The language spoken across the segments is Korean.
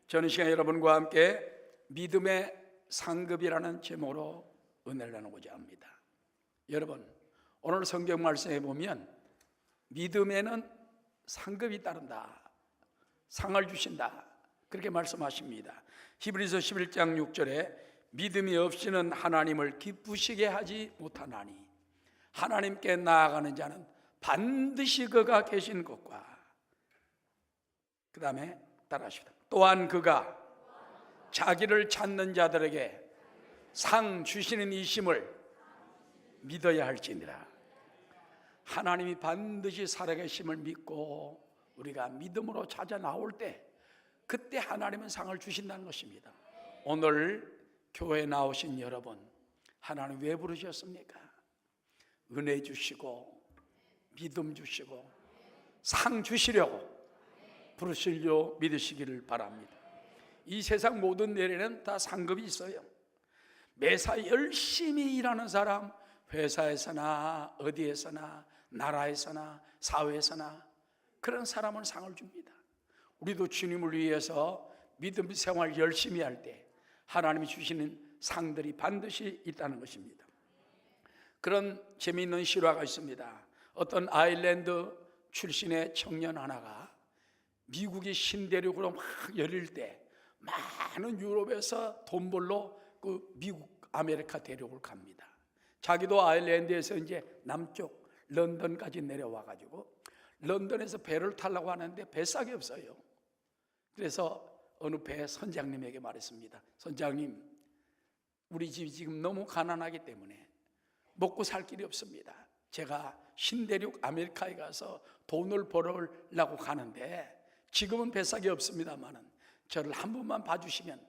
저는 시간 여러분과 함께 믿음의 상급이라는 제목으로 은혜를 나누고자 합니다. 여러분, 오늘 성경 말씀에 보면 믿음에는 상급이 따른다, 상을 주신다, 그렇게 말씀하십니다. 히브리서 11장 6절에 믿음이 없이는 하나님을 기쁘시게 하지 못하나니 하나님께 나아가는 자는 반드시 그가 계신 것과, 그 다음에 따라하십니다. 또한 그가 자기를 찾는 자들에게 상 주시는 이심을 믿어야 할지니라. 하나님이 반드시 살아계심을 믿고 우리가 믿음으로 찾아 나올 때, 그때 하나님은 상을 주신다는 것입니다. 오늘 교회에 나오신 여러분, 하나님 왜 부르셨습니까? 은혜 주시고 믿음 주시고 상 주시려고 부르시려 믿으시기를 바랍니다. 이 세상 모든 일에는 다 상급이 있어요. 매사 열심히 일하는 사람, 회사에서나 어디에서나 나라에서나 사회에서나 그런 사람은 상을 줍니다. 우리도 주님을 위해서 믿음 생활 열심히 할 때 하나님이 주시는 상들이 반드시 있다는 것입니다. 그런 재미있는 실화가 있습니다. 어떤 아일랜드 출신의 청년 하나가 미국이 신대륙으로 막 열릴 때 많은 유럽에서 돈 벌러 그 미국 아메리카 대륙을 갑니다. 자기도 아일랜드에서 이제 남쪽 런던까지 내려와 가지고 런던에서 배를 타려고 하는데 배싹이 없어요. 그래서 어느 배 선장님에게 말했습니다. 선장님, 우리 집이 지금 너무 가난하기 때문에 먹고 살 길이 없습니다. 제가 신대륙 아메리카에 가서 돈을 벌으려고 가는데 지금은 배싹이 없습니다만은 저를 한 번만 봐주시면,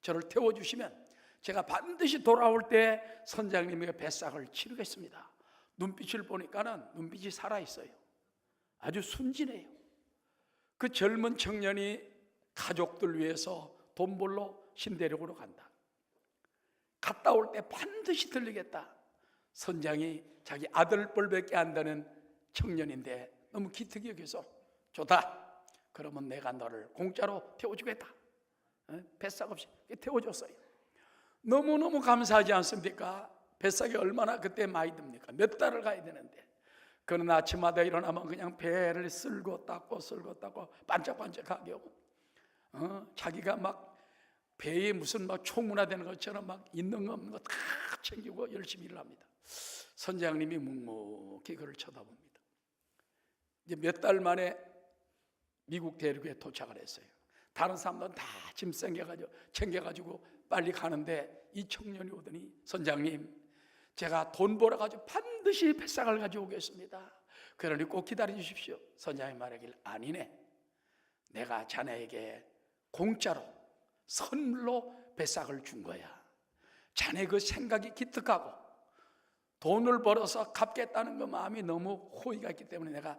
저를 태워주시면 제가 반드시 돌아올 때 선장님에게 배싹을 치르겠습니다. 눈빛을 보니까는 눈빛이 살아있어요. 아주 순진해요. 그 젊은 청년이 가족들 위해서 돈 벌러 신대륙으로 간다. 갔다 올 때 반드시 들리겠다. 선장이 자기 아들 뻘밖에 안 되는 청년인데 너무 기특이 여겨서 좋다, 그러면 내가 너를 공짜로 태워주겠다. 뱃삭 없이 태워줬어요. 너무너무 감사하지 않습니까? 뱃삭이 얼마나 그때 많이 듭니까? 몇 달을 가야 되는데. 그는 아침마다 일어나면 그냥 배를 쓸고 닦고 반짝반짝하게 하고, 자기가 막 배에 무슨 막 총문화되는 것처럼 막 있는 거 없는 거 다 챙기고 열심히 일을 합니다. 선장님이 묵묵히 그를 쳐다봅니다. 이제 몇 달 만에 미국 대륙에 도착을 했어요. 다른 사람들은 다 짐 챙겨가지고 빨리 가는데 이 청년이 오더니, 선장님, 제가 돈 벌어가지고 반드시 배싹을 가져오겠습니다. 그러니 꼭 기다려 주십시오. 선장이 말하길, 아니네, 내가 자네에게 공짜로 선물로 배싹을 준 거야. 자네 그 생각이 기특하고 돈을 벌어서 갚겠다는 그 마음이 너무 호의가 있기 때문에 내가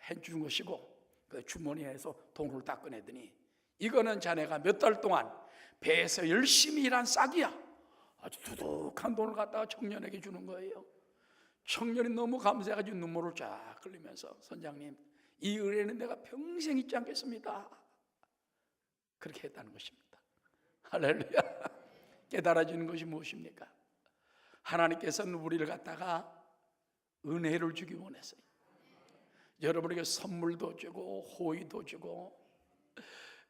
해준 것이고, 그 주머니에서 돈을 딱 꺼내더니, 이거는 자네가 몇 달 동안 배에서 열심히 일한 싹이야. 아주 두둑한 돈을 갖다가 청년에게 주는 거예요. 청년이 너무 감사해가지고 눈물을 쫙 흘리면서, 선장님, 이 은혜는 내가 평생 잊지 않겠습니다, 그렇게 했다는 것입니다. 할렐루야. 깨달아지는 것이 무엇입니까? 하나님께서는 우리를 갖다가 은혜를 주기 원했어요. 여러분에게 선물도 주고 호의도 주고,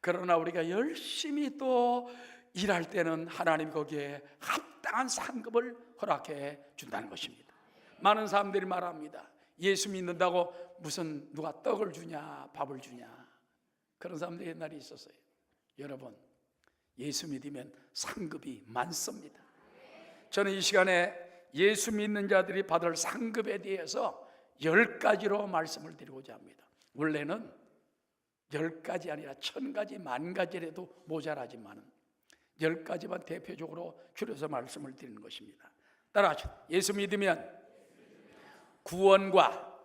그러나 우리가 열심히 또 일할 때는 하나님이 거기에 합당한 상급을 허락해 준다는 것입니다. 많은 사람들이 말합니다. 예수 믿는다고 무슨 누가 떡을 주냐 밥을 주냐, 그런 사람들이 옛날에 있었어요. 여러분, 예수 믿으면 상급이 많습니다. 저는 이 시간에 예수 믿는 자들이 받을 상급에 대해서 10가지로 말씀을 드리고자 합니다. 원래는 10가지 아니라 1000가지, 10,000가지라도 모자라지만 10가지만 대표적으로 줄여서 말씀을 드리는 것입니다. 따라하시죠. 예수 믿으면 구원과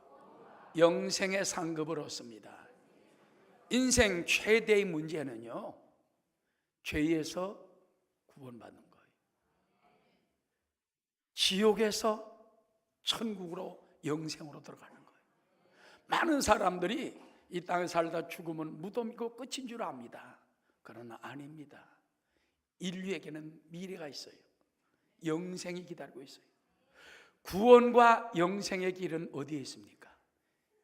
영생의 상급을 얻습니다. 인생 최대의 문제는요, 죄에서 구원받는 거예요. 지옥에서 천국으로, 영생으로 들어가는 거예요. 많은 사람들이 이 땅에 살다 죽으면 무덤이고 끝인 줄 압니다. 그러나 아닙니다. 인류에게는 미래가 있어요. 영생이 기다리고 있어요. 구원과 영생의 길은 어디에 있습니까?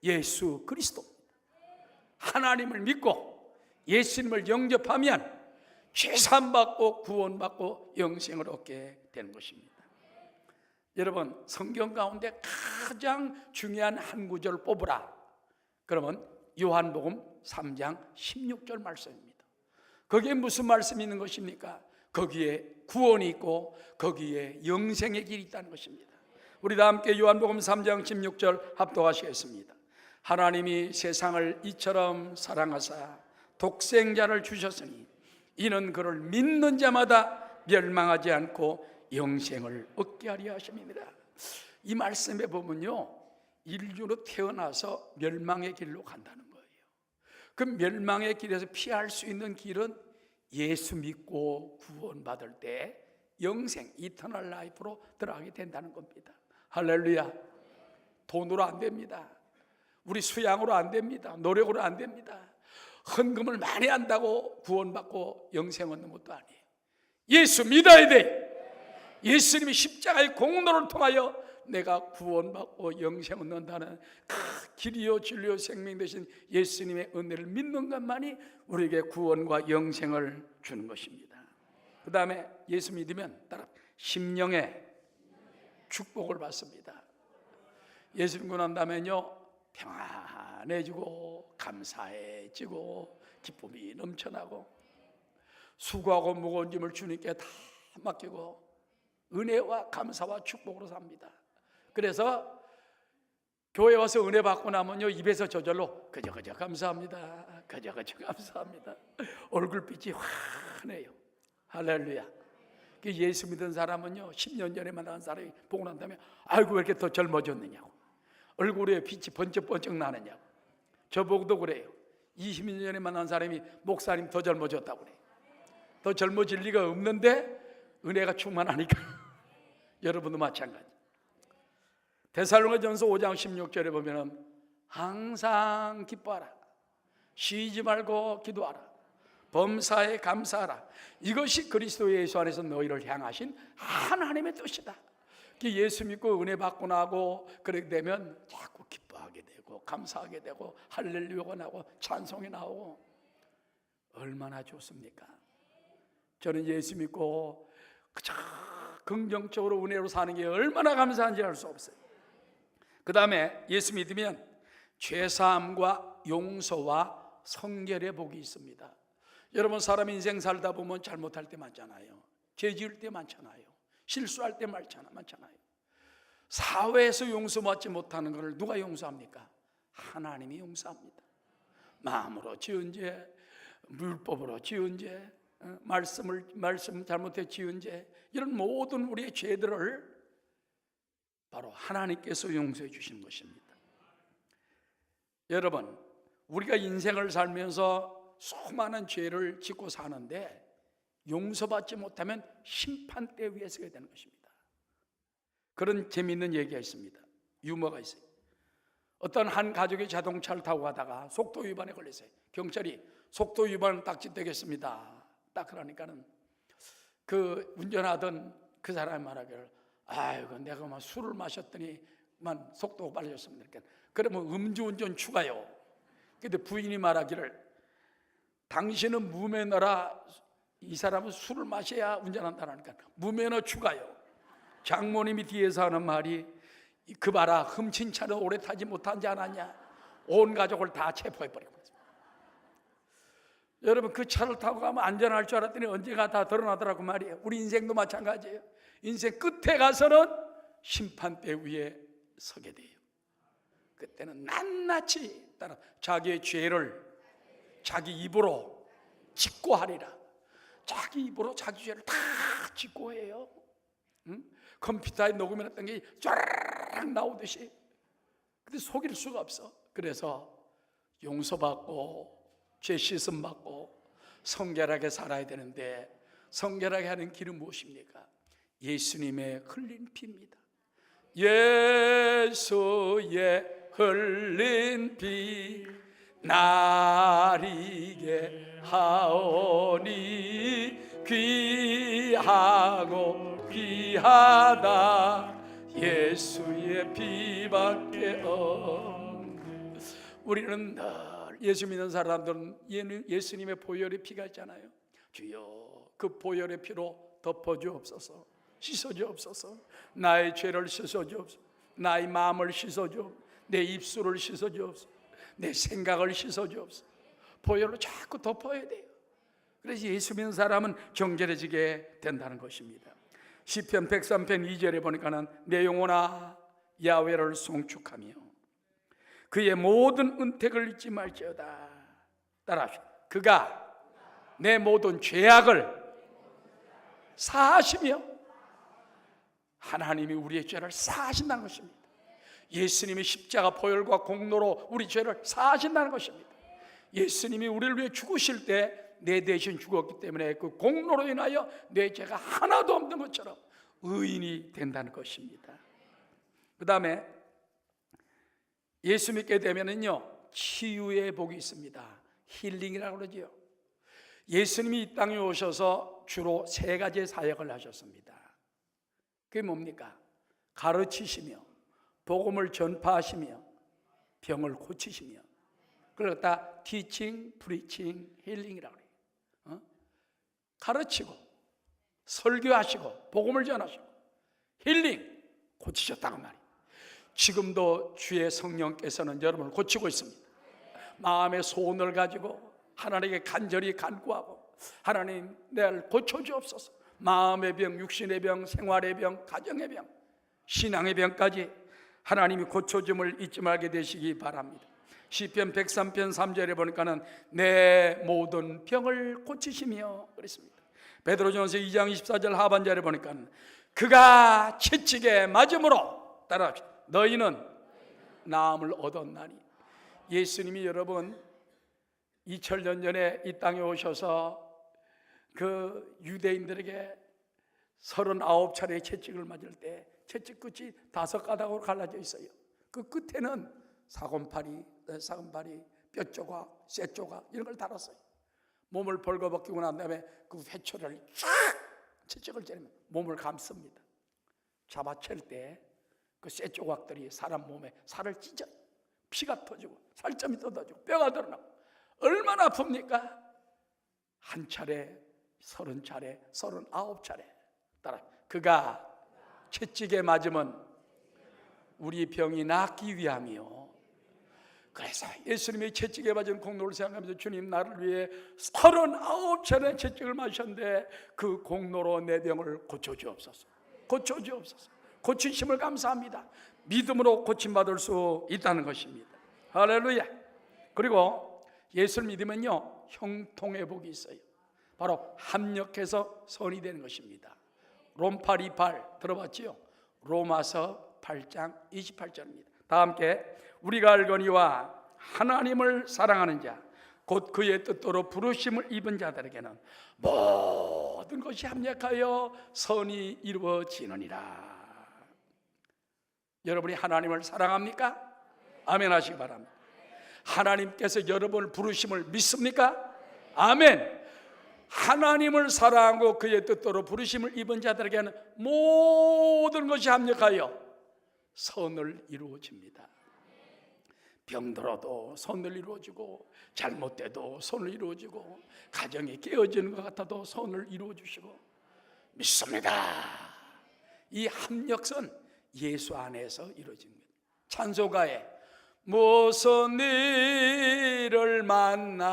예수 그리스도. 하나님을 믿고 예수님을 영접하면 죄사함 받고 구원받고 영생을 얻게 되는 것입니다. 여러분, 성경 가운데 가장 중요한 한 구절을 뽑으라. 그러면 요한복음 3장 16절 말씀입니다. 거기에 무슨 말씀이 있는 것입니까? 거기에 구원이 있고 거기에 영생의 길이 있다는 것입니다. 우리 다 함께 요한복음 3장 16절 합독하시겠습니다. 하나님이 세상을 이처럼 사랑하사 독생자를 주셨으니 이는 그를 믿는 자마다 멸망하지 않고 영생을 얻게 하려 하심입니다. 이 말씀에 보면요, 인류로 태어나서 멸망의 길로 간다는 거예요. 그 멸망의 길에서 피할 수 있는 길은 예수 믿고 구원받을 때 영생, 이터널 라이프로 들어가게 된다는 겁니다. 할렐루야. 돈으로 안 됩니다. 우리 수양으로 안 됩니다. 노력으로 안 됩니다. 헌금을 많이 한다고 구원받고 영생 얻는 것도 아니에요. 예수 믿어야 돼. 예수님이 십자가의 공로를 통하여 내가 구원받고 영생 얻는다는 그 길이요 진리요 생명 되신 예수님의 은혜를 믿는 것만이 우리에게 구원과 영생을 주는 것입니다. 그 다음에 예수 믿으면 따라 심령의 축복을 받습니다. 예수 믿고 난 다음에는요, 평안해지고 감사해지고 기쁨이 넘쳐나고 수고하고 무거운 짐을 주님께 다 맡기고 은혜와 감사와 축복으로 삽니다. 그래서 교회 와서 은혜 받고 나면요, 입에서 저절로 그저 감사합니다, 그저 감사합니다. 얼굴빛이 환해요. 할렐루야. 예수 믿은 사람은요, 10년 전에 만난 사람이 보고 난 다음에 아이고 왜 이렇게 더 젊어졌느냐고, 얼굴에 빛이 번쩍번쩍 나느냐고. 저보고도 그래요. 20년 전에 만난 사람이 목사님 더 젊어졌다고 그래요. 더 젊어질 리가 없는데 은혜가 충만하니까. 여러분도 마찬가지. 데살로니가전서 5장 16절에 보면은 항상 기뻐하라, 쉬지 말고 기도하라, 범사에 감사하라, 이것이 그리스도 예수 안에서 너희를 향하신 하나님의 뜻이다. 예수 믿고 은혜 받고 나고 그렇게 되면 자꾸 기뻐하게 되고 감사하게 되고 할렐루야가 나오고 찬송이 나오고 얼마나 좋습니까? 저는 예수 믿고 그저 긍정적으로 은혜로 사는 게 얼마나 감사한지 알 수 없어요. 그 다음에 예수 믿으면 죄사함과 용서와 성결의 복이 있습니다. 여러분, 사람 인생 살다 보면 잘못할 때 많잖아요. 죄 지을 때 많잖아요. 실수할 때 많잖아요. 사회에서 용서받지 못하는 것을 누가 용서합니까? 하나님이 용서합니다. 마음으로 지은 죄, 율법으로 지은 죄, 말씀 잘못해 지은 죄, 이런 모든 우리의 죄들을 바로 하나님께서 용서해 주시는 것입니다. 여러분, 우리가 인생을 살면서 수많은 죄를 짓고 사는데 용서받지 못하면 심판대 위에 서게 되는 것입니다. 그런 재미있는 얘기가 있습니다. 유머가 있어요. 어떤 한 가족이 자동차를 타고 가다가 속도 위반에 걸렸어요. 경찰이 속도 위반 딱지되겠습니다. 딱 그러니까는 그 운전하던 그 사람이 말하기를, 아이고 내가 막 술을 마셨더니만 속도가 빨라졌습니다. 그러면 음주운전 추가요. 근데 부인이 말하기를, 당신은 무면허라, 이 사람은 술을 마셔야 운전한다니까 무면허 추가요. 장모님이 뒤에서 하는 말이, 그 봐라, 훔친 차는 오래 타지 못하지 않았냐. 온 가족을 다 체포해버리고. 여러분, 그 차를 타고 가면 안전할 줄 알았더니 언제가 다 드러나더라고 말이에요. 우리 인생도 마찬가지예요. 인생 끝에 가서는 심판대 위에 서게 돼요. 그때는 낱낱이 따라 자기의 죄를 자기 입으로 직고하리라. 자기 입으로 자기 죄를 다 직고해요. 컴퓨터에 녹음해놨던 게 쫙 나오듯이. 근데 속일 수가 없어. 그래서 용서받고 죄 씻음 받고 성결하게 살아야 되는데, 성결하게 하는 길은 무엇입니까? 예수님의 흘린 피입니다. 예수의 흘린 피 나리게 하오니 귀하고 귀하다 예수의 피밖에 없네. 우리는 늘 예수 믿는 사람들은 예수님의 보혈의 피가 있잖아요. 주여 그 보혈의 피로 덮어주옵소서, 씻어주옵소서, 나의 죄를 씻어주옵소서, 나의 마음을 씻어주옵소서, 내 입술을 씻어주옵소서, 내 생각을 씻어주옵소서. 보혈로 자꾸 덮어야 돼요. 그래서 예수 믿는 사람은 정결해지게 된다는 것입니다. 시편 103편 2절에 보니까는 내 영혼아 야훼를 송축하며 그의 모든 은택을 잊지 말지어다. 따라합시다. 그가 내 모든 죄악을 사하시며, 하나님이 우리의 죄를 사하신다는 것입니다. 예수님이 십자가 보혈과 공로로 우리 죄를 사하신다는 것입니다. 예수님이 우리를 위해 죽으실 때 내 대신 죽었기 때문에 그 공로로 인하여 내 죄가 하나도 없는 것처럼 의인이 된다는 것입니다. 그 다음에 예수 믿게 되면은요 치유의 복이 있습니다. 힐링이라고 그러죠. 예수님이 이 땅에 오셔서 주로 세 가지의 사역을 하셨습니다. 그게 뭡니까? 가르치시며, 복음을 전파하시며, 병을 고치시며. 그걸 다 티칭, 프리칭, 힐링이라고 그래요. 가르치고 설교하시고 복음을 전하시고 힐링, 고치셨다고 말이에요. 지금도 주의 성령께서는 여러분을 고치고 있습니다. 마음의 소원을 가지고 하나님께 간절히 간구하고, 하나님 나를 고쳐주옵소서. 마음의 병, 육신의 병, 생활의 병, 가정의 병, 신앙의 병까지 하나님이 고쳐줌을 잊지 말게 되시기 바랍니다. 시편 103편 3절에 보니까는 내 모든 병을 고치시며 그랬습니다. 베드로전서 2장 24절 하반절에 보니까는 그가 채찍에 맞음으로, 따라합시다, 너희는 나음을 얻었나니. 예수님이 여러분 2000년 전에 이 땅에 오셔서 그 유대인들에게 39차례 채찍을 맞을 때 채찍 끝이 5가닥으로 갈라져 있어요. 그 끝에는 사금팔이, 뼈 조각, 쇠 조각 이런 걸 달았어요. 몸을 벌거벗기고 난 다음에 그 회초리를 쫙 채찍을 째면 몸을 감습니다. 잡아챌 때 그 쇠 조각들이 사람 몸에 살을 찢어요. 피가 터지고 살점이 쏟아지고 뼈가 드러나고 얼마나 아픕니까? 한 차례, 30차례, 39차례. 따라 그가 채찍에 맞으면 우리 병이 낫기 위함이요. 그래서 예수님이 채찍에 맞은 공로를 생각하면서 주님 나를 위해 39차례 채찍을 맞으셨는데 그 공로로 내 병을 고쳐주옵소서. 고쳐주옵소서. 고치심을 감사합니다. 믿음으로 고침받을 수 있다는 것입니다. 할렐루야. 그리고 예수를 믿으면요 형통의 복이 있어요. 바로 합력해서 선이 되는 것입니다. 롬파 28 들어봤지요? 로마서 8장 28절입니다. 다 함께 우리가 알거니와 하나님을 사랑하는 자 곧 그의 뜻대로 부르심을 입은 자들에게는 모든 것이 합력하여 선이 이루어지느니라. 여러분이 하나님을 사랑합니까? 아멘 하시기 바랍니다. 하나님께서 여러분을 부르심을 믿습니까? 아멘. 하나님을 사랑하고 그의 뜻대로 부르심을 입은 자들에게는 모든 것이 합력하여 선을 이루어집니다. 병들어도 선을 이루어지고, 잘못돼도 선을 이루어지고, 가정이 깨어지는 것 같아도 선을 이루어주시고 믿습니다. 이 합력선 예수 안에서 이루어집니다. 찬송가에 무슨 일을 만나든지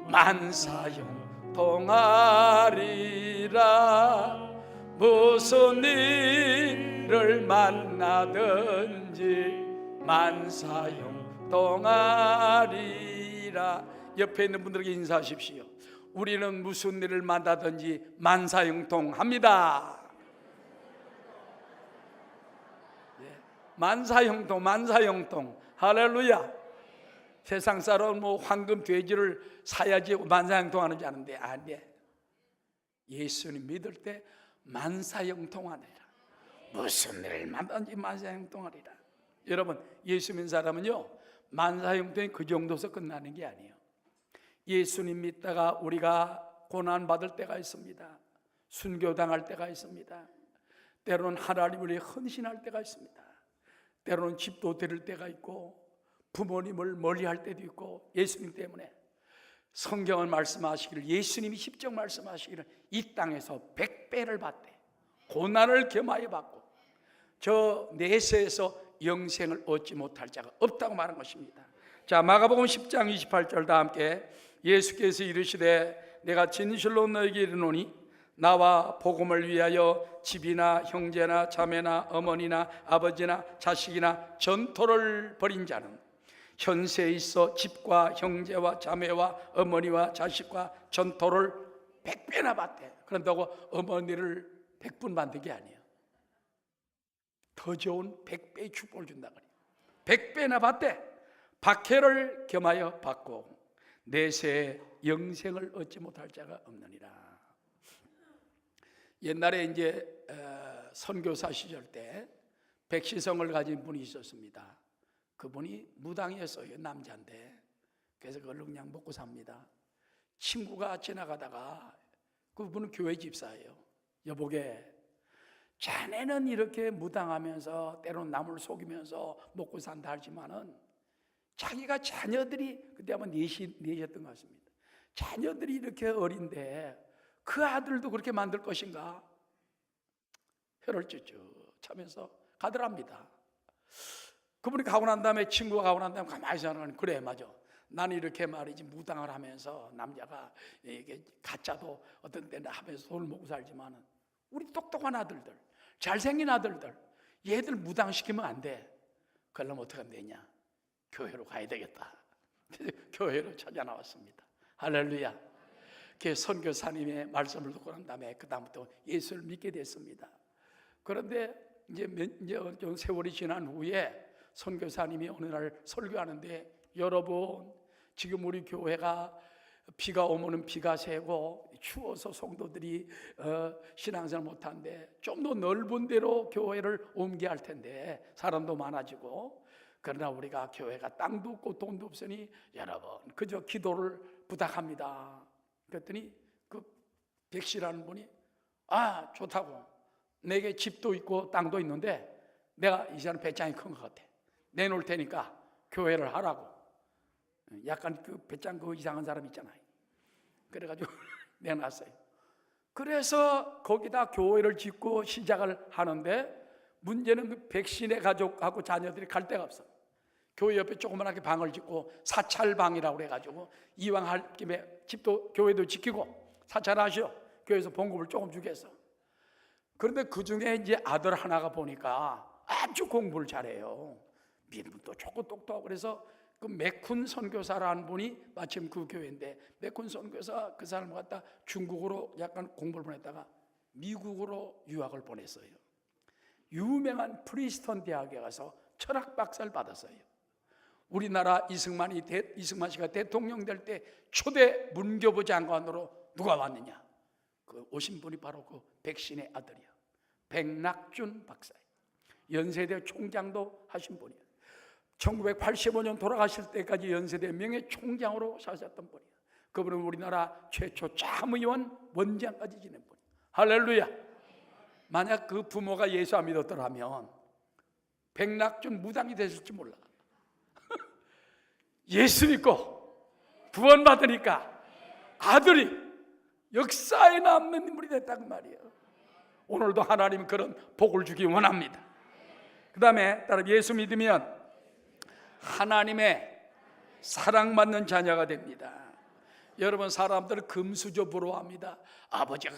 만사형통하리라. 무슨 일을 만나든지 만사형통하리라. 옆에 있는 분들에게 인사하십시오. 우리는 무슨 일을 만나든지 만사형통합니다. 만사형통. 할렐루야. 세상 사람은 뭐 황금 돼지를 사야지 만사형통하는지 아는데 아니에요. 예수님 믿을 때 만사형통하리라. 무슨 일을 만나든지 만사형통하리라. 여러분 예수 믿는 사람은요 만사형통이 그 정도서 끝나는 게 아니에요. 예수님 믿다가 우리가 고난받을 때가 있습니다. 순교당할 때가 있습니다. 때로는 하나님을 위해 헌신할 때가 있습니다. 때로는 집도 드릴 때가 있고 부모님을 멀리할 때도 있고, 예수님 때문에 성경은 말씀하시기를, 예수님이 직접 말씀하시기를 이 땅에서 100배를 받되 고난을 겸하여 받고 저 내세에서 영생을 얻지 못할 자가 없다고 말한 것입니다. 자, 마가복음 10장 28절 다 함께, 예수께서 이르시되 내가 진실로 너에게 이르노니 나와 복음을 위하여 집이나 형제나 자매나 어머니나 아버지나 자식이나 전토를 벌인 자는 현세에 있어 집과 형제와 자매와 어머니와 자식과 전토를 100배나 받대. 그런다고 어머니를 100분 만든 게 아니에요. 더 좋은 100배의 축복을 준다 그래요. 100배나 받대. 박해를 겸하여 받고 내세에 영생을 얻지 못할 자가 없느니라. 옛날에 이제 선교사 시절 때 백시성을 가진 분이 있었습니다. 그분이 무당이었어요. 남자인데. 그래서 그걸로 그냥 먹고 삽니다. 친구가 지나가다가, 그분은 교회 집사예요. 여보게, 자네는 이렇게 무당하면서 때로는 남을 속이면서 먹고 산다 하지만은 자기가 자녀들이, 그때 아마 넷이었던 것 같습니다. 자녀들이 이렇게 어린데 그 아들도 그렇게 만들 것인가? 혀를 쭈쭈 차면서 가더랍니다. 그분이 가고 난 다음에, 친구가 가고 난 다음에 가만히 생각하는, 그래 맞아, 나는 이렇게 말이지 무당을 하면서 남자가 이게 가짜도 어떤 때는 하면서 돈을 먹고 살지만 우리 똑똑한 아들들, 잘생긴 아들들, 얘들 무당시키면 안 돼. 그러려면 어떻게 하면 되냐? 교회로 가야 되겠다. 교회로 찾아 나왔습니다. 할렐루야. 그 선교사님의 말씀을 듣고 난 다음에 그 다음부터 예수를 믿게 됐습니다. 그런데 이제 좀 세월이 지난 후에 선교사님이 어느 날 설교하는데, 여러분 지금 우리 교회가 비가 오면은 비가 새고 추워서 성도들이 신앙생활 못하는데 좀 더 넓은 데로 교회를 옮겨야 할 텐데 사람도 많아지고, 그러나 우리가 교회가 땅도 없고 돈도 없으니 여러분 그저 기도를 부탁합니다. 그랬더니 그 백씨라는 분이, 아 좋다고, 내게 집도 있고 땅도 있는데 내가 이 사람 배짱이 큰 것 같아, 내놓을 테니까 교회를 하라고. 약간 그 배짱 그 이상한 사람 있잖아요. 그래가지고 내놨어요. 그래서 거기다 교회를 짓고 시작을 하는데, 문제는 그 백신의 가족하고 자녀들이 갈 데가 없어. 교회 옆에 조그만하게 방을 짓고 사찰방이라고 그래가지고 이왕 할 김에 집도 교회도 지키고 사찰하시오, 교회에서 봉급을 조금 주겠어. 그런데 그 중에 이제 아들 하나가 보니까 아주 공부를 잘해요. 믿음도 좋고 똑똑하고. 그래서 그 맥쿤 선교사라는 분이 마침 그 교회인데, 맥쿤 선교사 그 사람을 갖다 중국으로 약간 공부를 보냈다가 미국으로 유학을 보냈어요. 유명한 프리스턴 대학에 가서 철학 박사를 받았어요. 우리나라 이승만 씨가 대통령 될 때 초대 문교부 장관으로 누가 왔느냐? 그 오신 분이 바로 그 백신의 아들이야. 백낙준 박사예요. 연세대 총장도 하신 분이에요. 1985년 돌아가실 때까지 연세대 명예총장으로 사셨던 분이에요. 그분은 우리나라 최초 참의원 원장까지 지낸 분이에요. 할렐루야. 만약 그 부모가 예수 안 믿었더라면 백낙준 무당이 됐을지 몰라. 예수 믿고 구원 받으니까 아들이 역사에 남는 인물이 됐다고 말이에요. 오늘도 하나님 그런 복을 주기 원합니다. 그 다음에 따라 예수 믿으면 하나님의 사랑받는 자녀가 됩니다. 여러분, 사람들은 금수저 부러워합니다. 아버지가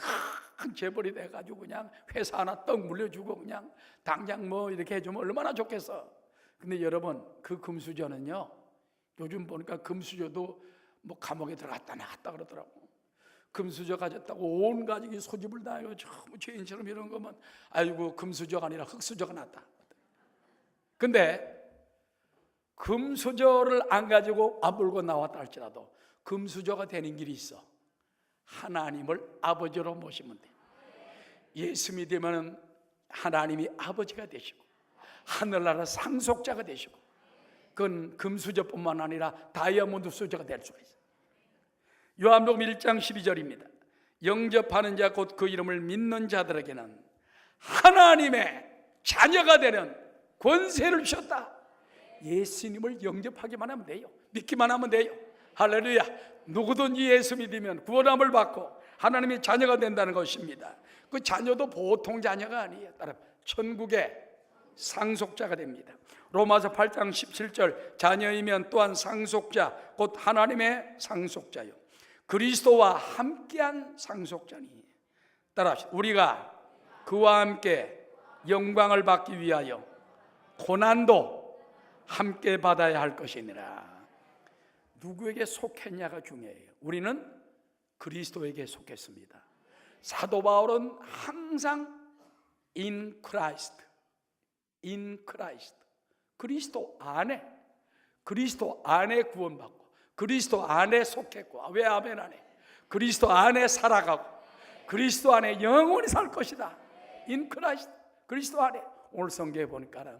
큰 재벌이 돼가지고 그냥 회사 하나 떡 물려주고 그냥 당장 뭐 이렇게 해주면 얼마나 좋겠어. 근데 여러분, 그 금수저는요, 요즘 보니까 금수저도 뭐 감옥에 들어갔다 나갔다 그러더라고. 금수저 가졌다고 온 가족이 소집을 다해요. 전부 죄인처럼 이런 거면 아이고 금수저가 아니라 흙수저가 났다. 근데 금수저를 안 가지고 안 물고 나왔다 할지라도 금수저가 되는 길이 있어. 하나님을 아버지로 모시면 돼. 예수 믿으면 하나님이 아버지가 되시고 하늘나라 상속자가 되시고 그건 금수저뿐만 아니라 다이아몬드 수저가 될 수가 있어요. 요한복음 1장 12절입니다. 영접하는 자 곧 그 이름을 믿는 자들에게는 하나님의 자녀가 되는 권세를 주셨다. 예수님을 영접하기만 하면 돼요. 믿기만 하면 돼요. 할렐루야. 누구든지 예수 믿으면 구원함을 받고 하나님의 자녀가 된다는 것입니다. 그 자녀도 보통 자녀가 아니에요. 따라 천국의 상속자가 됩니다. 로마서 8장 17절 자녀이면 또한 상속자 곧 하나님의 상속자요 그리스도와 함께한 상속자니. 따라 우리가 그와 함께 영광을 받기 위하여 고난도 함께 받아야 할 것이니라. 누구에게 속했냐가 중요해요. 우리는 그리스도에게 속했습니다. 사도 바울은 항상 in Christ, in Christ, 그리스도 안에 구원받고 그리스도 안에 속했고, 왜 아멘 안 해? 그리스도 안에 살아가고 그리스도 안에 영원히 살 것이다. in Christ, 그리스도 안에. 오늘 성경에 보니까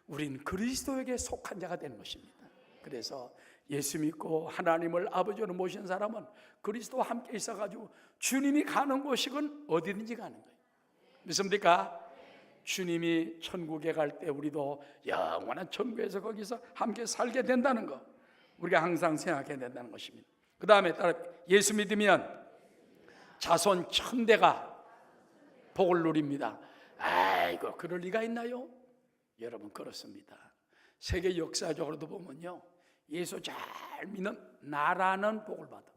우린 그리스도에게 속한 자가 되는 것입니다. 그래서 예수 믿고 하나님을 아버지로 모신 사람은 그리스도와 함께 있어가지고 주님이 가는 곳이건 어디든지 가는 거예요. 믿습니까? 주님이 천국에 갈 때 우리도 영원한 천국에서 거기서 함께 살게 된다는 거, 우리가 항상 생각해야 된다는 것입니다. 그 다음에 따라 예수 믿으면 자손 천대가 복을 누립니다. 아이고, 그럴 리가 있나요? 여러분, 그렇습니다. 세계 역사적으로도 보면요, 예수 잘 믿는 나라는 복을 받아.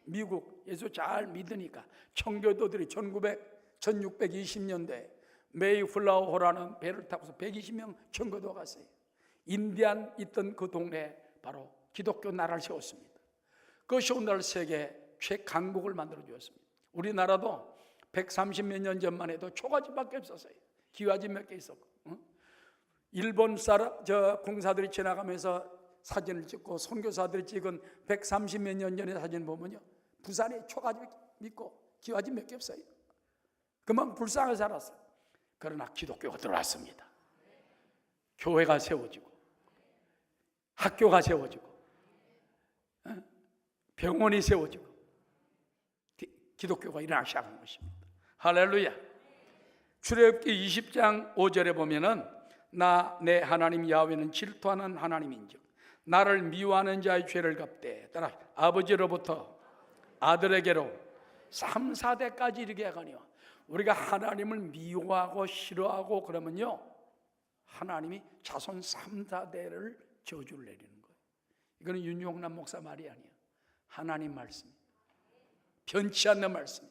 미국 예수 잘 믿으니까 청교도들이 1620년대 메이플라워호라는 배를 타고서 120명 청교도 갔어요. 인디안 있던 그 동네에 바로 기독교 나라를 세웠습니다. 그것이 오늘 세계 최강국을 만들어 주었습니다. 우리나라도 130몇 년 전만 해도 초가집밖에 없었어요. 기와집 몇 개 있었고, 일본 사람 공사들이 지나가면서 사진을 찍고 선교사들이 찍은 130몇 년 전의 사진 보면요, 부산에 초가집 있고 기와집 몇 개 없어요. 그만 불쌍하게 살았어요. 그러나 기독교가 들어왔습니다. 교회가 세워지고 학교가 세워지고 병원이 세워지고 기독교가 일어나기 시작한 것입니다. 할렐루야. 출애굽기 20장 5절에 보면은 나 내 하나님 야훼는 질투하는 하나님인즉 나를 미워하는 자의 죄를 갚되, 따라 아버지로부터 아들에게로 3, 4대까지 이르게 하거니와. 우리가 하나님을 미워하고 싫어하고 그러면요, 하나님이 자손 3, 4대를 저주를 내리는 거예요. 이거는 윤용남 목사 말이 아니에요. 하나님 말씀, 변치 않는 말씀.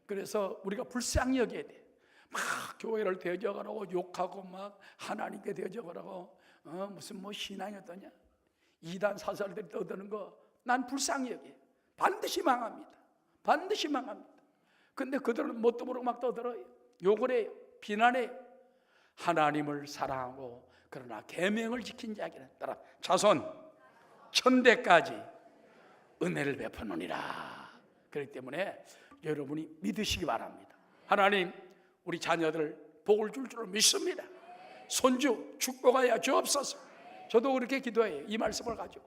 그래서 우리가 불쌍히 여겨야 돼. 막 교회를 대적하라고 욕하고 막 하나님께 대적하라고 무슨 뭐 신앙이 어떠냐, 이단 사설들이 떠드는 거 난 불쌍히 여겨요. 반드시 망합니다. 반드시 망합니다. 근데 그들은 뭣도 모르고 막 떠들어요. 욕을 해요. 비난해요. 하나님을 사랑하고 그러나 계명을 지킨 자에게는 따라 자손 천대까지 은혜를 베푸느니라. 그렇기 때문에 여러분이 믿으시기 바랍니다. 하나님 우리 자녀들 복을 줄 줄 믿습니다. 손주 축복하여 주옵소서. 저도 그렇게 기도해요. 이 말씀을 가지고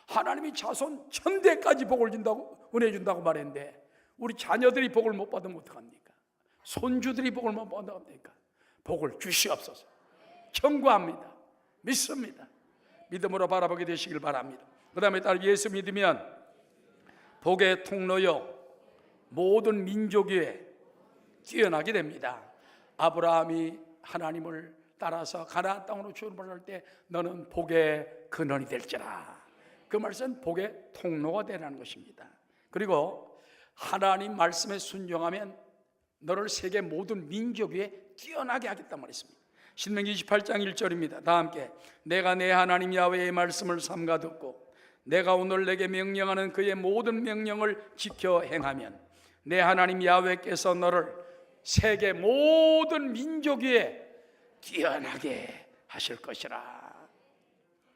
하나님이 자손 천대까지 복을 준다고, 은혜 준다고 말했는데 우리 자녀들이 복을 못 받으면 어떡합니까? 손주들이 복을 못 받으면 어떡합니까? 복을 주시옵소서. 청구합니다. 믿습니다. 믿음으로 바라보게 되시길 바랍니다. 그 다음에 따라 예수 믿으면 복의 통로요 모든 민족 위에 뛰어나게 됩니다. 아브라함이 하나님을 따라서 가나안 땅으로 출발할 때 너는 복의 근원이 될지라. 그 말씀은 복의 통로가 되라는 것입니다. 그리고 하나님 말씀에 순종하면 너를 세계 모든 민족 위에 뛰어나게 하겠단 말했습니다. 신명기 28장 1절입니다. 다 함께 내가 내 하나님 야훼의 말씀을 삼가 듣고 내가 오늘 내게 명령하는 그의 모든 명령을 지켜 행하면 내 하나님 야훼께서 너를 세계 모든 민족 위에 뛰어나게 하실 것이라.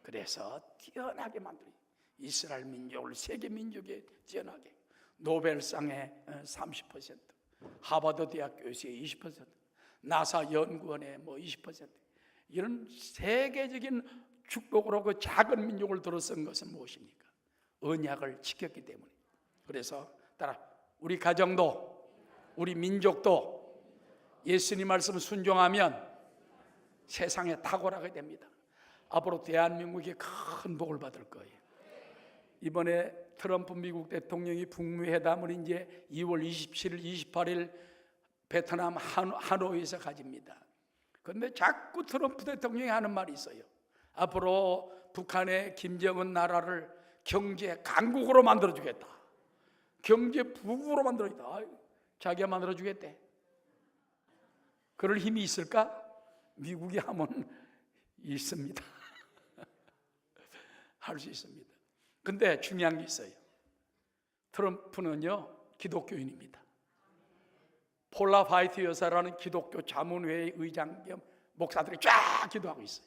그래서 뛰어나게 만들어 이스라엘 민족을 세계 민족에 뛰어나게. 노벨상의 30%, 하버드 대학교에서의 20%, 나사 연구원의 20%, 이런 세계적인 축복으로 그 작은 민족을 들어선 것은 무엇입니까? 언약을 지켰기 때문에. 그래서 따라 우리 가정도 우리 민족도 예수님 말씀을 순종하면 세상에 탁월하게 됩니다. 앞으로 대한민국이 큰 복을 받을 거예요. 이번에 트럼프 미국 대통령이 북미 회담을 이제 2월 27일, 28일 베트남 하노이에서 가집니다. 그런데 자꾸 트럼프 대통령이 하는 말이 있어요. 앞으로 북한의 김정은 나라를 경제 강국으로 만들어주겠다. 경제 부국으로 만들어주겠다. 자기가 만들어주겠대. 그럴 힘이 있을까? 미국이 하면 있습니다. 할 수 있습니다. 근데 중요한 게 있어요. 트럼프는요 기독교인입니다. 폴라 화이트 여사라는 기독교 자문회의 의장 겸 목사들이 쫙 기도하고 있어요.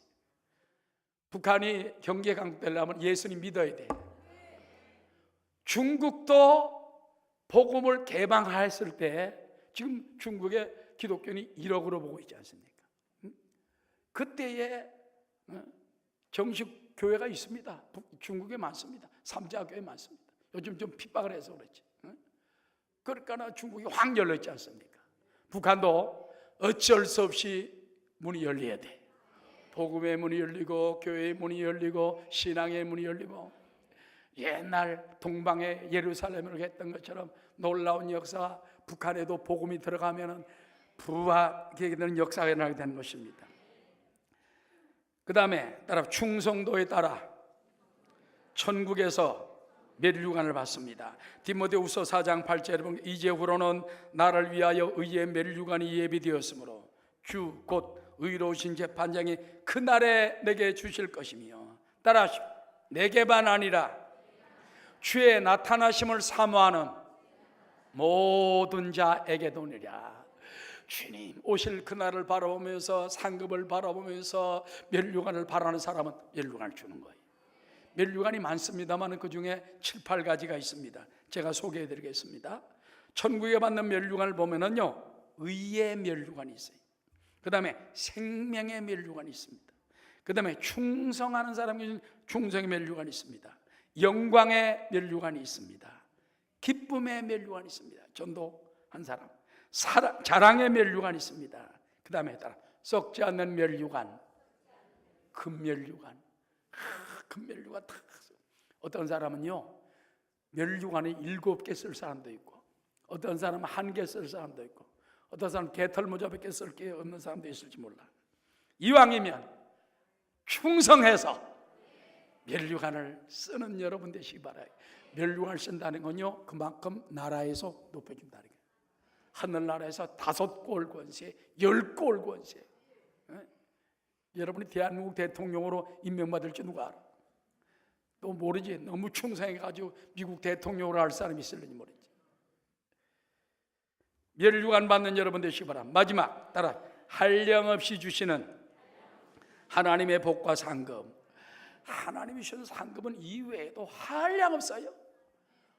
북한이 경제 강국되려면 예수님 믿어야 돼. 중국도 복음을 개방했을 때 지금 중국의 기독교인이 1억으로 보고 있지 않습니까? 그때에 정식 교회가 있습니다. 중국에 많습니다. 삼자교회 많습니다. 요즘 좀 핍박을 해서 그렇지. 그러니까 중국이 확 열려있지 않습니까? 북한도 어쩔 수 없이 문이 열려야 돼. 복음의 문이 열리고 교회의 문이 열리고 신앙의 문이 열리고 옛날 동방의 예루살렘으로 했던 것처럼 놀라운 역사, 북한에도 복음이 들어가면 부하게 되는 역사가 일어나게 되는 것입니다. 그 다음에 따라 충성도에 따라 천국에서 멸류관을 받습니다. 디모데후서 4장 8절에 보면 이제후로는 나를 위하여 의의 멸류관이 예비되었으므로 주 곧 의로우신 재판장이 그날에 내게 주실 것이며 따라하시오. 내게만 아니라 주의 나타나심을 사모하는 모든 자에게도니라. 주님 오실 그날을 바라보면서 상급을 바라보면서 멸류관을 바라는 사람은 멸류관을 주는 거예요. 멸류관이 많습니다만 그 중에 7, 8가지가 있습니다. 제가 소개해 드리겠습니다. 천국에 받는 멸류관을 보면은요 의의 멸류관이 있어요. 그 다음에 생명의 멸류관이 있습니다. 그 다음에 충성하는 사람에게 충성의 멸류관이 있습니다. 영광의 멸류관이 있습니다. 기쁨의 멸류관이 있습니다. 전도한 사람. 자랑의 멸류관이 있습니다. 그 다음에 따라 썩지 않는 멸류관, 금멸류관. 금멸류관. 어떤 사람은요 멸류관이 7개 쓸 사람도 있고, 어떤 사람은 1개 쓸 사람도 있고, 어떤 사람은 개털모자밖에 쓸 게 없는 사람도 있을지 몰라. 이왕이면 충성해서 멸류관을 쓰는 여러분 되시기 바라요. 멸류관을 쓴다는 건요 그만큼 나라에서 높여준다는 거예요. 하늘나라에서 5골 권세, 10골 권세. 여러분이 대한민국 대통령으로 임명받을지 누가 알아? 또 모르지. 너무 충성해가지고 미국 대통령으로 할 사람이 있을지 모르지. 멸류관 받는 여러분 되시기 바랍니다. 마지막 따라 한량없이 주시는 하나님의 복과 상급. 하나님이 주시는 상급은 이외에도 한량없어요.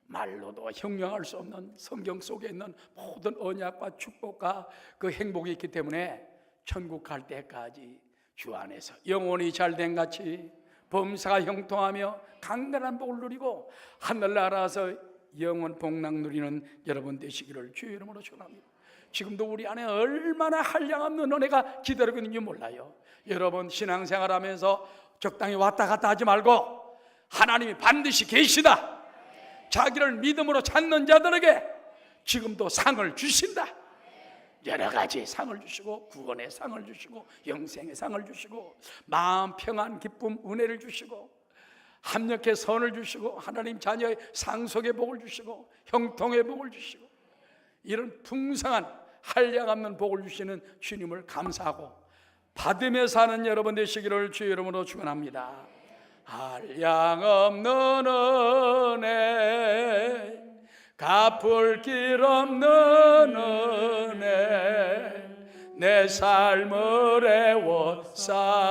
말로도 형용할 수 없는 성경 속에 있는 모든 언약과 축복과 그 행복이 있기 때문에 천국 갈 때까지 주 안에서 영혼이 잘된 같이 범사가 형통하며 강건한 복을 누리고 하늘나라에서 영원 복락 누리는 여러분 되시기를 주의 이름으로 축원합니다. 지금도 우리 안에 얼마나 한량없는 은혜가 기다리고 있는지 몰라요. 여러분 신앙생활하면서 적당히 왔다 갔다 하지 말고 하나님이 반드시 계시다. 자기를 믿음으로 찾는 자들에게 지금도 상을 주신다. 여러 가지 상을 주시고 구원의 상을 주시고 영생의 상을 주시고 마음 평안 기쁨 은혜를 주시고 합력의 선을 주시고 하나님 자녀의 상속의 복을 주시고 형통의 복을 주시고 이런 풍성한 한량없는 복을 주시는 주님을 감사하고 받으며 사는 여러분 되시기를 주의 이름으로 축원합니다. 한량없는 은혜 갚을 길 없는 은혜 내 삶을 애워싸는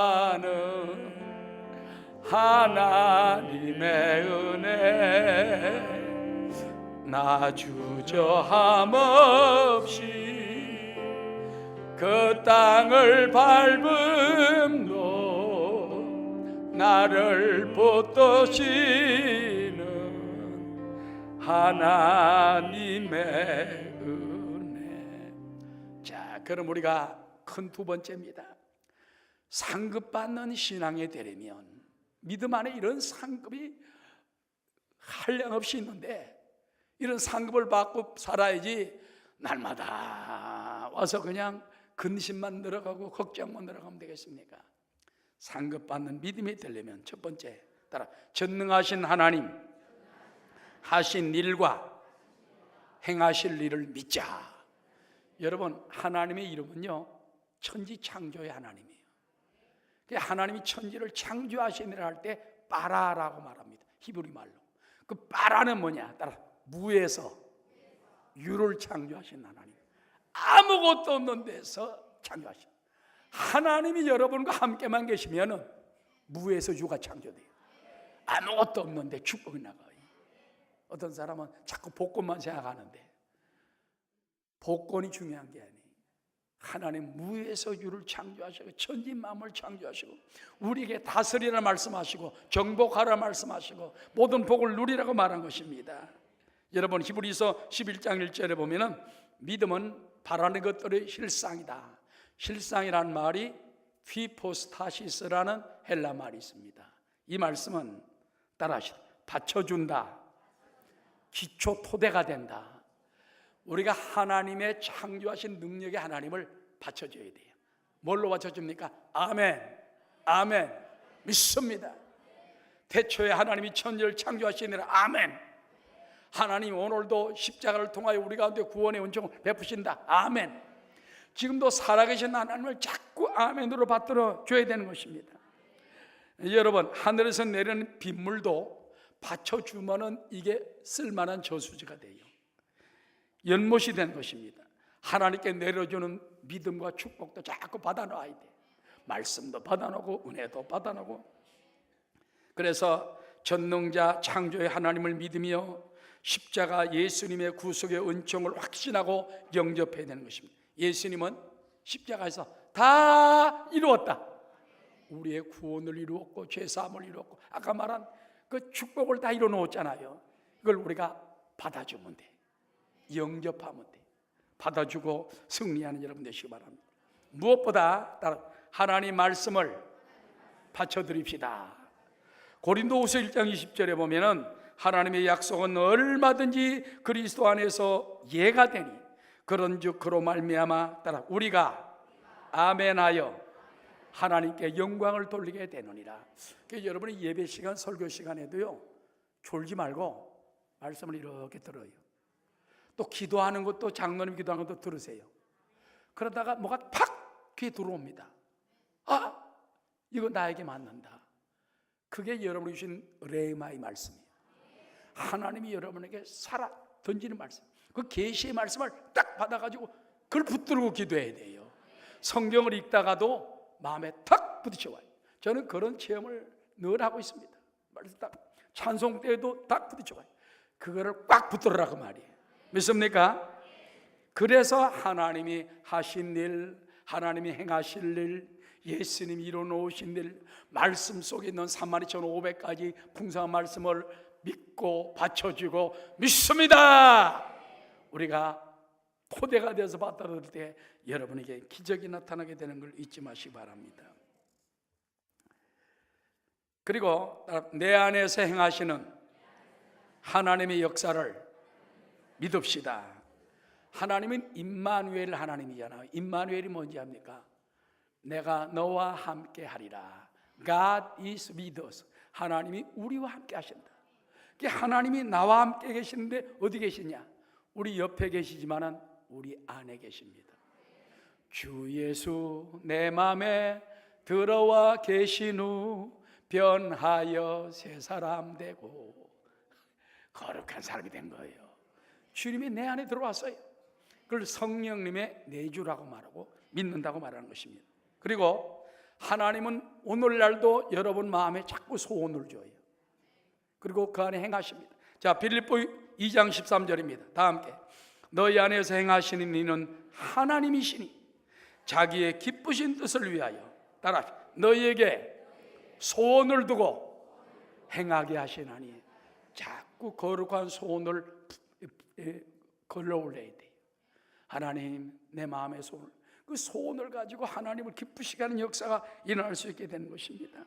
하나님의 은혜 나 주저함 없이 그 땅을 밟음도 나를 붙드시는 하나님의 은혜. 자, 그럼 우리가 큰 두 번째입니다. 상급받는 신앙이 되려면, 믿음 안에 이런 상급이 한량없이 있는데 이런 상급을 받고 살아야지 날마다 와서 그냥 근심만 늘어가고 걱정만 늘어가면 되겠습니까? 상급받는 믿음이 되려면 첫 번째, 따라 전능하신 하나님 하신 일과 행하실 일을 믿자. 여러분, 하나님의 이름은요 천지 창조의 하나님이에요. 하나님이 천지를 창조하시느라 할 때 빠라라고 말합니다. 히브리 말로. 그 빠라는 뭐냐? 따라 무에서 유를 창조하신 하나님, 아무것도 없는 데서 창조하신 하나님이 여러분과 함께만 계시면 무에서 유가 창조돼요. 아무것도 없는데 축복이 나가요. 어떤 사람은 자꾸 복권만 생각하는데 복권이 중요한 게 아니에요. 하나님 무에서 유를 창조하시고 천지 만물을 창조하시고 우리에게 다스리라 말씀하시고 정복하라 말씀하시고 모든 복을 누리라고 말한 것입니다. 여러분, 히브리서 11장 1절에 보면은 믿음은 바라는 것들의 실상이다. 실상이라는 말이 휘포스타시스라는 헬라 말이 있습니다. 이 말씀은 따라하시다. 받쳐준다, 기초 토대가 된다. 우리가 하나님의 창조하신 능력의 하나님을 받쳐줘야 돼요. 뭘로 받쳐줍니까? 아멘, 아멘. 믿습니다. 태초에 하나님이 천지를 창조하시느라 아멘. 하나님 오늘도 십자가를 통하여 우리 가운데 구원의 은총을 베푸신다. 아멘. 지금도 살아계신 하나님을 자꾸 아멘으로 받들어 줘야 되는 것입니다. 여러분, 하늘에서 내리는 빗물도 받쳐주면은 이게 쓸만한 저수지가 돼요. 연못이 된 것입니다. 하나님께 내려주는 믿음과 축복도 자꾸 받아놔야 돼. 말씀도 받아놓고 은혜도 받아놓고. 그래서 전능자 창조의 하나님을 믿으며 십자가 예수님의 구속의 은총을 확신하고 영접해야 되는 것입니다. 예수님은 십자가에서 다 이루었다. 우리의 구원을 이루었고 죄사함을 이루었고 아까 말한 그 축복을 다 이루어놓았잖아요. 이걸 우리가 받아주면 돼. 영접하면 돼. 받아주고 승리하는 여러분 되시기 바랍니다. 무엇보다 하나님 말씀을 바쳐드립시다. 고린도후서 1장 20절에 보면은 하나님의 약속은 얼마든지 그리스도 안에서 예가 되니 그런즉 그로 말미암아 따라 우리가 아멘하여 하나님께 영광을 돌리게 되느니라. 그래서 여러분이 예배 시간, 설교 시간에도요 졸지 말고 말씀을 이렇게 들어요. 또 기도하는 것도, 장로님 기도하는 것도 들으세요. 그러다가 뭐가 팍 귀에 들어옵니다. 아, 이거 나에게 맞는다. 그게 여러분이 주신 레마의 말씀이에요. 하나님이 여러분에게 살아 던지는 말씀, 그 계시의 말씀을 딱 받아가지고 그걸 붙들고 기도해야 돼요. 성경을 읽다가도 마음에 탁 부딪혀와요. 저는 그런 체험을 늘 하고 있습니다. 찬송 때에도 딱 부딪혀와요. 그거를 꽉 붙들으라고 말이에요. 믿습니까? 그래서 하나님이 하신 일, 하나님이 행하실 일, 예수님이 이루어놓으신 일, 말씀 속에 있는 32,500가지 풍성한 말씀을 믿고 받쳐주고 믿습니다. 우리가 토대가 되어서 받아들일 때 여러분에게 기적이 나타나게 되는 걸 잊지 마시기 바랍니다. 그리고 내 안에서 행하시는 하나님의 역사를 믿읍시다. 하나님은 임마누엘 하나님이잖아요. 임마누엘이 뭔지 압니까? 내가 너와 함께 하리라. God is with us. 하나님이 우리와 함께 하신다. 하나님이 나와 함께 계시는데 어디 계시냐? 우리 옆에 계시지만은 우리 안에 계십니다. 주 예수 내 맘에 들어와 계신 후 변하여 새 사람 되고 거룩한 사람이 된 거예요. 주님이 내 안에 들어왔어요. 그걸 성령님의 내주라고 말하고 믿는다고 말하는 것입니다. 그리고 하나님은 오늘날도 여러분 마음에 자꾸 소원을 줘요. 그리고 그 안에 행하십니다. 자, 빌립보 2장 13절입니다. 다 함께. 너희 안에서 행하시는 이는 하나님이시니 자기의 기쁘신 뜻을 위하여 따라 너희에게 소원을 두고 행하게 하시나니 자꾸 거룩한 소원을 걸러올려야 돼요. 하나님, 내 마음의 소원을, 그 소원을 가지고 하나님을 기쁘시게 하는 역사가 일어날 수 있게 되는 것입니다.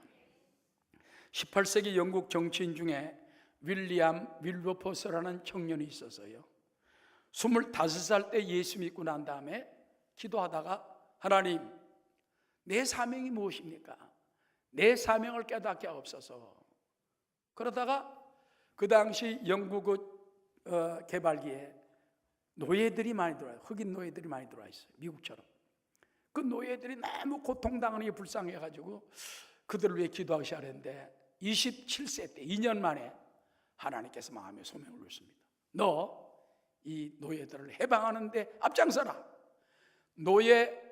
18세기 영국 정치인 중에 윌리엄 윌버포스라는 청년이 있었어요. 25살 때 예수 믿고 난 다음에 기도하다가 하나님, 내 사명이 무엇입니까? 내 사명을 깨닫게 하옵소서. 그러다가 그 당시 영국 개발기에 노예들이 많이 들어와요. 흑인 노예들이 많이 들어와 있어요. 미국처럼. 그 노예들이 너무 고통당하는 게 불쌍해가지고 그들을 위해 기도하기 시작했는데 27세 때 2년 만에 하나님께서 마음의 소명을 주셨습니다. 너 이 노예들을 해방하는데 앞장서라. 노예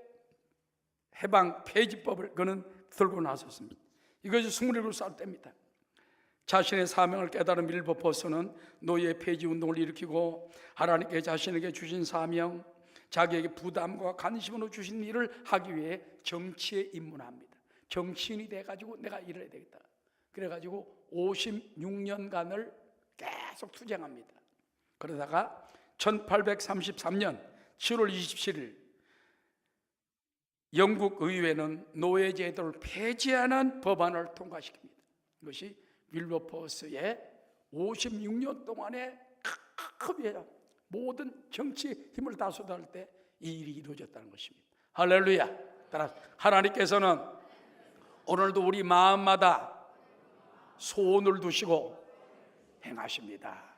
해방 폐지법을 그는 들고 나섰습니다. 이것이 27살 때입니다. 자신의 사명을 깨달은 윌버포스는 노예 폐지 운동을 일으키고 하나님께 자신에게 주신 사명, 자기에게 부담과 관심으로 주신 일을 하기 위해 정치에 입문합니다. 정치인이 돼가지고 내가 일을 해야 되겠다. 그래가지고 56년간을 계속 투쟁합니다. 그러다가 1833년 7월 27일 영국 의회는 노예 제도를 폐지하는 법안을 통과시킵니다. 이것이 윌버포스의 56년 동안의 모든 정치의 힘을 다 쏟아할 때 이 일이 이루어졌다는 것입니다. 할렐루야. 따라 하나님께서는 오늘도 우리 마음마다 소원을 두시고 행하십니다.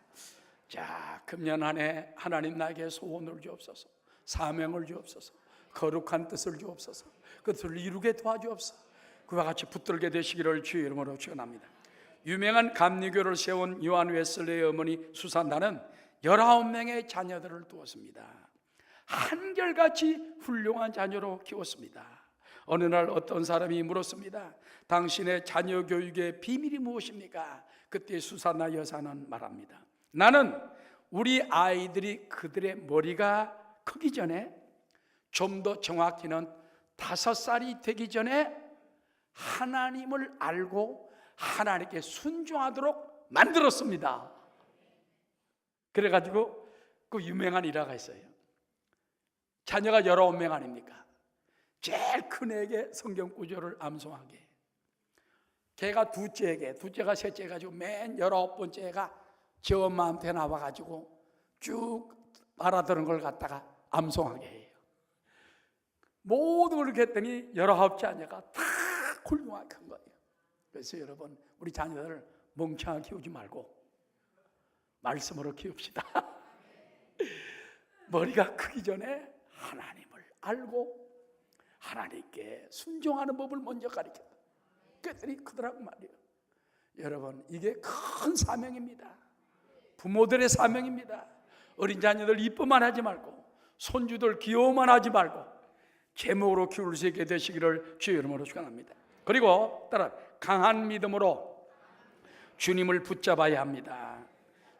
자, 금년 한 해 하나님 나에게 소원을 주옵소서, 사명을 주옵소서, 거룩한 뜻을 주옵소서, 그 뜻을 이루게 도와주옵소서. 그와 같이 붙들게 되시기를 주의 이름으로 축원합니다. 유명한 감리교를 세운 요한 웨슬리의 어머니 수산나는 19명의 자녀들을 두었습니다. 한결같이 훌륭한 자녀로 키웠습니다. 어느 날 어떤 사람이 물었습니다. 당신의 자녀 교육의 비밀이 무엇입니까? 그때 수산나 여사는 말합니다. 나는 우리 아이들이 그들의 머리가 크기 전에, 좀 더 정확히는 5살이 되기 전에 하나님을 알고 하나님께 순종하도록 만들었습니다. 그래가지고 그 유명한 일화가 있어요. 자녀가 19명 아닙니까? 제일 큰 애에게 성경 구절을 암송하게, 걔가 둘째가 셋째 해가지고 맨 19번째 애가 저 엄마한테 나와가지고 쭉 알아들은 걸 갖다가 암송하게 해요. 모든 걸 그렇게 했더니 19 자녀가 다 훌륭하게 큰 거예요. 그래서 여러분, 우리 자녀들을 멍청하게 키우지 말고 말씀으로 키웁시다. 머리가 크기 전에 하나님을 알고 하나님께 순종하는 법을 먼저 가르쳤다. 그랬더니 크더라고 말이에요. 여러분, 이게 큰 사명입니다. 부모들의 사명입니다. 어린 자녀들 이쁘만 하지 말고, 손주들 귀여워만 하지 말고 제목으로 키울 수 있게 되시기를 주의 이름으로 축원합니다. 그리고 따라 강한 믿음으로 주님을 붙잡아야 합니다.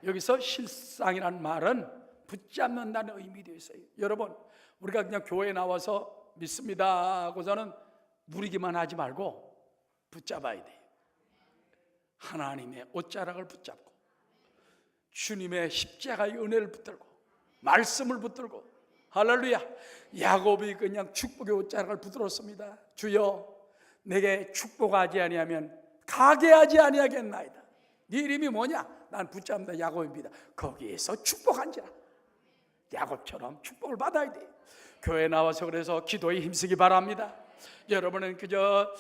여기서 실상이라는 말은 붙잡는다는 의미도 있어요. 여러분, 우리가 그냥 교회에 나와서 믿습니다 하고서는 누리기만 하지 말고 붙잡아야 돼요. 하나님의 옷자락을 붙잡고 주님의 십자가의 은혜를 붙들고 말씀을 붙들고, 할렐루야. 야곱이 그냥 축복의 옷자락을 붙들었습니다. 주여, 내게 축복하지 아니하면 가게 하지 아니하겠나이다. 네 이름이 뭐냐? 난 붙잡는다 야곱입니다. 거기에서 축복한지라. 야곱처럼 축복을 받아야 돼요. 교회 나와서 그래서 기도에 힘쓰기 바랍니다. 여러분은 그저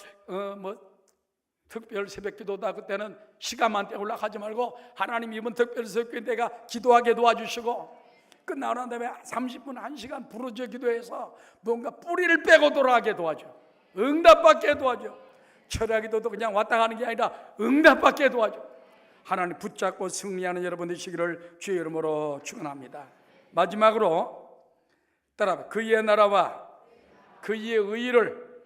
특별 새벽기도다 그때는 시간만 때우려고 하지 말고, 하나님 이번 특별 새벽기도 내가 기도하게 도와주시고, 끝나고 난 다음에 30분 1시간 부르짖어 기도해서 뭔가 뿌리를 빼고 돌아가게 도와줘. 응답받게 도와줘. 철야기도도 그냥 왔다 가는 게 아니라 응답받게 도와줘. 하나님 붙잡고 승리하는 여러분 되시기를 주의 이름으로 축원합니다. 마지막으로 따라, 그의 나라와 그의 의를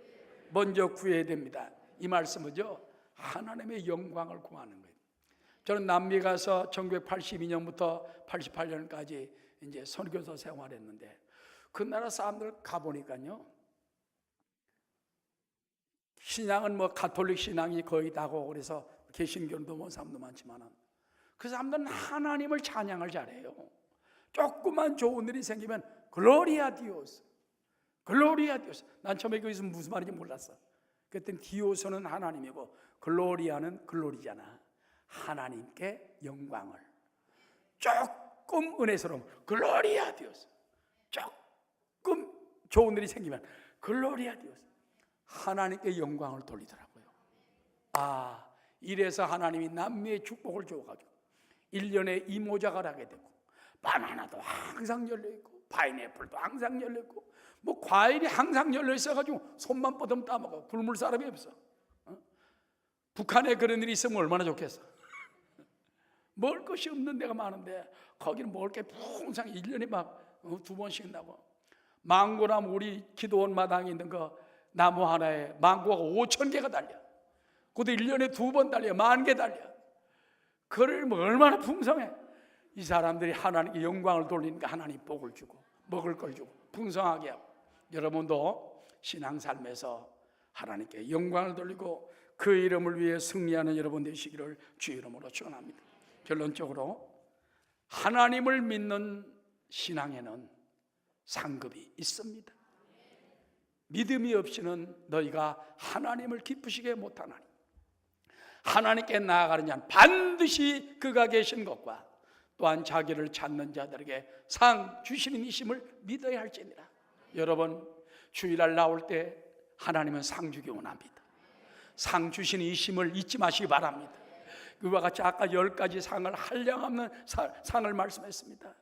먼저 구해야 됩니다. 이 말씀은요, 하나님의 영광을 구하는 거예요. 저는 남미 가서 1982년부터 88년까지 이제 선교사 생활했는데, 그 나라 사람들 가보니까요, 신앙은 뭐 가톨릭 신앙이 거의 다고 그래서 개신교도 뭐 사람도 많지만은 그 사람들은 하나님을 찬양을 잘해요. 조그만 좋은 일이 생기면 글로리아 디오스, 글로리아 디오스. 난 처음에 거기서 무슨 말인지 몰랐어. 그랬더니 디오스는 하나님이고 글로리아는 글로리잖아. 하나님께 영광을. 조금 은혜스러움, 글로리아 디오스. 조금 좋은 일이 생기면 글로리아 디오스. 하나님께 영광을 돌리더라고요. 아, 이래서 하나님이 남미의 축복을 줘가지고 1년에 이모작을 하게 되고 바나나도 항상 열려있고 파인애플도 항상 열려있고 뭐 과일이 항상 열려있어가지고 손만 뻗으면 따먹어. 굶을 사람이 없어. 북한에 그런 일이 있으면 얼마나 좋겠어. 먹을 것이 없는 데가 많은데 거기는 먹을 게 풍성히 1년에 막 2번씩 나고. 망고나무, 우리 기도원 마당에 있는 그 나무 하나에 망고가 5,000개가 달려. 그것도 1년에 2번 달려. 10,000개 달려. 그걸 뭐 얼마나 풍성해. 이 사람들이 하나님께 영광을 돌리니까 하나님 복을 주고 먹을 걸 주고 풍성하게 하고. 여러분도 신앙 삶에서 하나님께 영광을 돌리고 그 이름을 위해 승리하는 여러분 되시기를 주의 이름으로 축원합니다. 결론적으로 하나님을 믿는 신앙에는 상급이 있습니다. 믿음이 없이는 너희가 하나님을 기쁘시게 못하나니 하나님께 나아가는 자는 반드시 그가 계신 것과 또한 자기를 찾는 자들에게 상 주시는 이심을 믿어야 할지니라. 여러분, 주일날 나올 때 하나님은 상 주기 원합니다. 상 주시는 이심을 잊지 마시기 바랍니다. 그와 같이 아까 10가지 상을 한량없는 상을 말씀했습니다.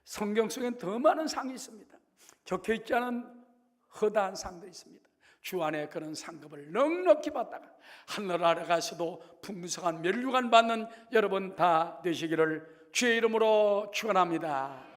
성경 속엔 더 많은 상이 있습니다. 적혀있지 않은 허다한 상도 있습니다. 주 안에 그런 상급을 넉넉히 받다가 하늘 아래 가서도 풍성한 면류관 받는 여러분 다 되시기를 주의 이름으로 축원합니다.